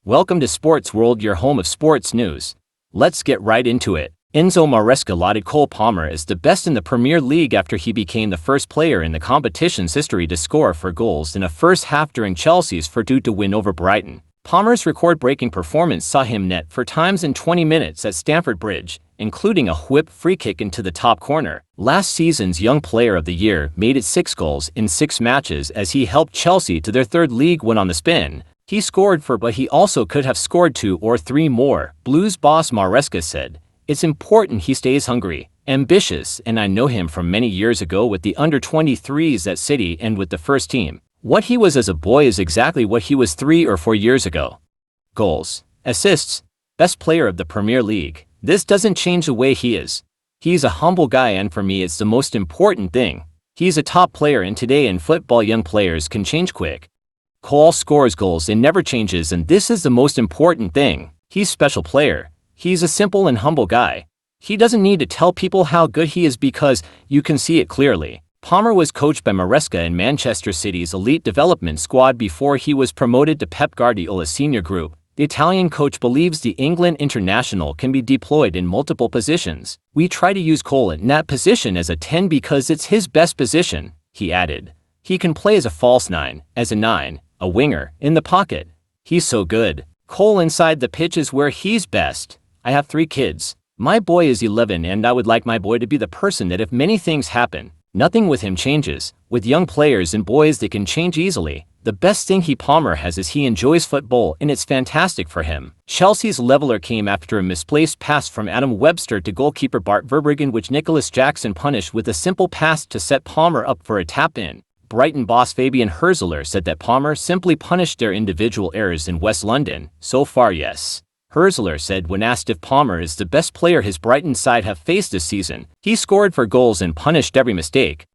Welcome to Sports World, your home of sports news. Let's get right into it. Enzo Maresca lauded Cole Palmer as the best in the Premier League after he became the first player in the competition's history to score 4 goals in a first half during Chelsea's 4-2 win over Brighton. Palmer's record-breaking performance saw him net 4 times in 20 minutes at Stamford Bridge, including a whip free kick into the top corner. Last season's Young Player of the Year made it 6 goals in 6 matches as he helped Chelsea to their 3rd league win on the spin. He scored 4, but he also could have scored 2 or 3 more. Blues boss Maresca said, "It's important he stays hungry, ambitious, and I know him from many years ago with the under-23s at City and with the first team. What he was as a boy is exactly what he was 3 or 4 years ago. Goals, assists, best player of the Premier League. This doesn't change the way he is. He's a humble guy, and for me it's the most important thing. He's a top player, and today in football young players can change quick. Cole scores goals and never changes, and this is the most important thing. He's a special player. He's a simple and humble guy. He doesn't need to tell people how good he is because you can see it clearly." Palmer was coached by Maresca in Manchester City's elite development squad before he was promoted to Pep Guardiola's senior group. The Italian coach believes the England international can be deployed in multiple positions. "We try to use Cole in that position as a 10 because it's his best position," he added. "He can play as a false 9, as a 9, a winger, in the pocket. He's so good. Cole inside the pitch is where he's best. I have 3 kids. My boy is 11, and I would like my boy to be the person that if many things happen, nothing with him changes. With young players and boys, they can change easily. The best thing Palmer has is he enjoys football, and it's fantastic for him." Chelsea's leveler came after a misplaced pass from Adam Webster to goalkeeper Bart Verbruggen, which Nicholas Jackson punished with a simple pass to set Palmer up for a tap-in. Brighton boss Fabian Hürzeler said that Palmer simply punished their individual errors in West London. "So far, yes," Hürzeler said when asked if Palmer is the best player his Brighton side have faced this season. "He scored 4 goals and punished every mistake.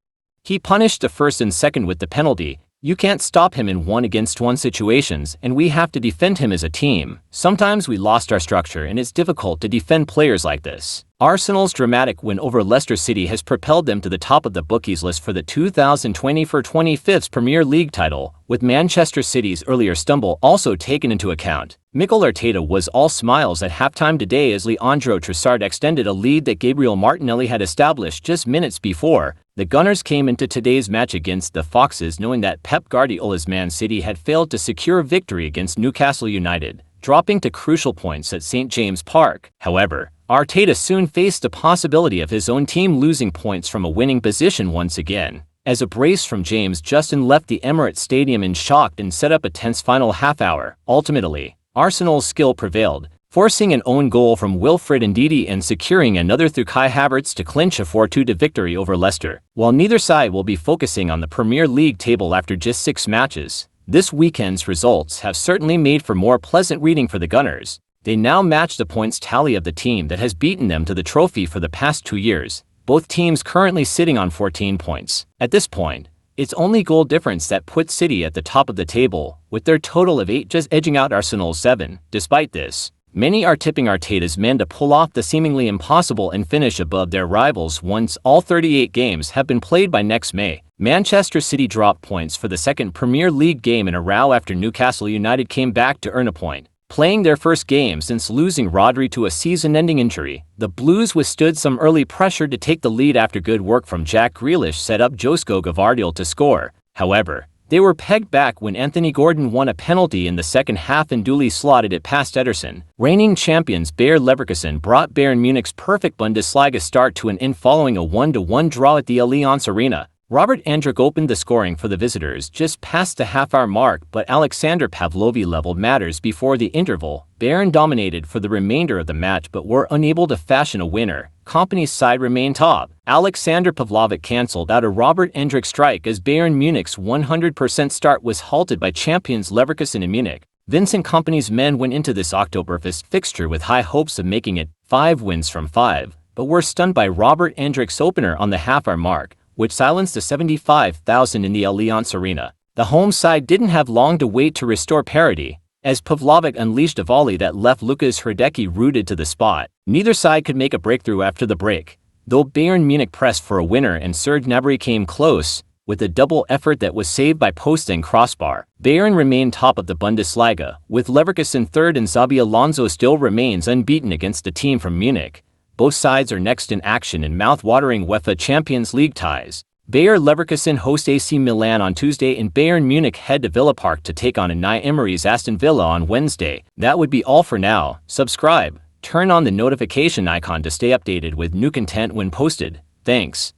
He punished the first and second with the penalty. You can't stop him in 1-against-1 situations, and we have to defend him as a team. Sometimes we lost our structure, and it's difficult to defend players like this." Arsenal's dramatic win over Leicester City has propelled them to the top of the bookies list for the 2024-25 Premier League title, with Manchester City's earlier stumble also taken into account. Mikel Arteta was all smiles at halftime today as Leandro Trossard extended a lead that Gabriel Martinelli had established just minutes before. The Gunners came into today's match against the Foxes knowing that Pep Guardiola's Man City had failed to secure a victory against Newcastle United, dropping to crucial points at St. James Park. However, Arteta soon faced the possibility of his own team losing points from a winning position once again. As a brace from James Justin left the Emirates Stadium in shock and set up a tense final half-hour. Ultimately, Arsenal's skill prevailed, forcing an own goal from Wilfred Ndidi and securing another through Kai Havertz to clinch a 4-2 victory over Leicester. While neither side will be focusing on the Premier League table after just 6 matches, this weekend's results have certainly made for more pleasant reading for the Gunners. They now match the points tally of the team that has beaten them to the trophy for the past 2 years, both teams currently sitting on 14 points. At this point, it's only goal difference that puts City at the top of the table, with their total of 8 just edging out Arsenal's 7. Despite this, many are tipping Arteta's men to pull off the seemingly impossible and finish above their rivals once all 38 games have been played by next May. Manchester City dropped points for the 2nd Premier League game in a row after Newcastle United came back to earn a point. Playing their first game since losing Rodri to a season-ending injury, the Blues withstood some early pressure to take the lead after good work from Jack Grealish set up Josko Gvardiol to score. However, they were pegged back when Anthony Gordon won a penalty in the second half and duly slotted it past Ederson. Reigning champions Bayer Leverkusen brought Bayern Munich's perfect Bundesliga start to an end following a 1-1 draw at the Allianz Arena. Robert Andrich opened the scoring for the visitors just past the half-hour mark, but Alexander Pavlovi leveled matters before the interval. Bayern dominated for the remainder of the match but were unable to fashion a winner. Kompany's side remained top. Alexander Pavlovic cancelled out a Robert Andrich strike as Bayern Munich's 100% start was halted by champions Leverkusen and Munich. Vincent Kompany's men went into this Oktoberfest fixture with high hopes of making it 5 wins from 5, but were stunned by Robert Andrich's opener on the half-hour mark, which silenced the 75,000 in the Allianz Arena. The home side didn't have long to wait to restore parity, as Pavlovic unleashed a volley that left Lukas Hradecky rooted to the spot. Neither side could make a breakthrough after the break. Though Bayern Munich pressed for a winner and Serge Gnabry came close, with a double effort that was saved by post and crossbar. Bayern remain top of the Bundesliga, with Leverkusen third and Xabi Alonso still remains unbeaten against the team from Munich. Both sides are next in action in mouth-watering UEFA Champions League ties. Bayer Leverkusen host AC Milan on Tuesday and Bayern Munich head to Villa Park to take on Unai Emery's Aston Villa on Wednesday. That would be all for now. Subscribe, turn on the notification icon to stay updated with new content when posted. Thanks.